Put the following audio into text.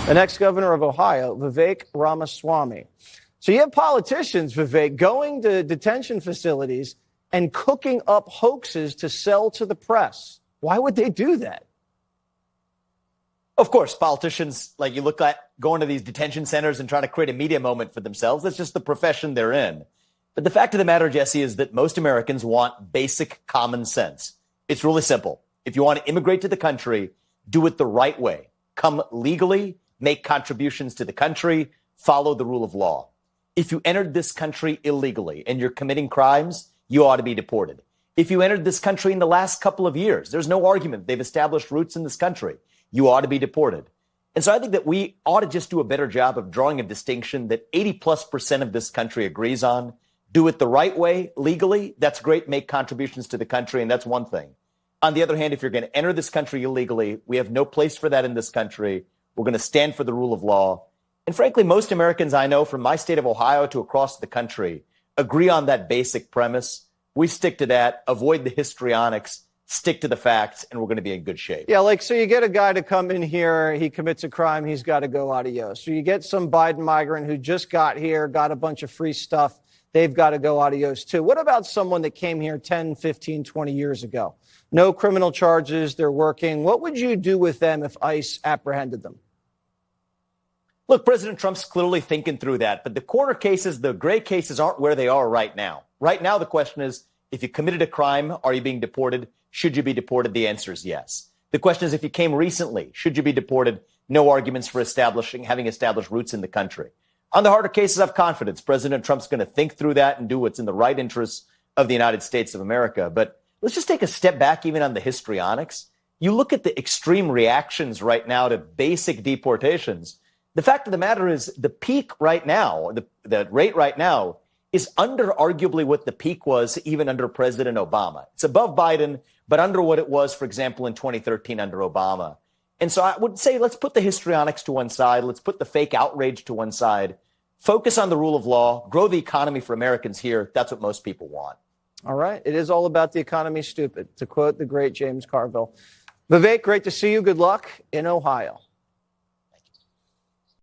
The next governor of Ohio, Vivek Ramaswamy. So you have politicians, Vivek, going to detention facilities and cooking up hoaxes to sell to the press. Why would they do that? Of course, politicians, like you look at going to these detention centers and trying to create a media moment for themselves. That's just the profession they're in. But the fact of the matter, Jesse, is that most Americans want basic common sense. It's really simple. If you want to immigrate to the country, do it the right way. Come legally, make contributions to the country, follow the rule of law. If you entered this country illegally and you're committing crimes, you ought to be deported. If you entered this country in the last couple of years, there's no argument they've established roots in this country, you ought to be deported. And so I think that we ought to just do a better job of drawing a distinction that 80+% of this country agrees on. Do it the right way, legally. That's great. Make contributions to the country. And that's one thing. On the other hand, if you're going to enter this country illegally, we have no place for that in this country. We're going to stand for the rule of law. And frankly, most Americans I know from my state of Ohio to across the country agree on that basic premise. We stick to that, avoid the histrionics, stick to the facts, and we're going to be in good shape. Yeah, like, so you get a guy to come in here, he commits a crime, he's got to go adios. So you get some Biden migrant who just got here, got a bunch of free stuff, they've got to go adios too. What about someone that came here 10, 15, 20 years ago? No criminal charges, they're working. What would you do with them if ICE apprehended them? Look, President Trump's clearly thinking through that, but the corner cases, the gray cases aren't where they are right now. Right now, the question is, if you committed a crime, are you being deported? Should you be deported? The answer is yes. The question is, if you came recently, should you be deported? No arguments for having established roots in the country. On the harder cases, I have confidence President Trump's going to think through that and do what's in the right interests of the United States of America. But let's just take a step back even on the histrionics. You look at the extreme reactions right now to basic deportations. The fact of the matter is the peak right now, the rate right now is under arguably what the peak was even under President Obama. It's above Biden, but under what it was, for example, in 2013 under Obama. And so I would say let's put the histrionics to one side. Let's put the fake outrage to one side. Focus on the rule of law. Grow the economy for Americans here. That's what most people want. All right. It is all about the economy, stupid, to quote the great James Carville. Vivek, great to see you. Good luck in Ohio.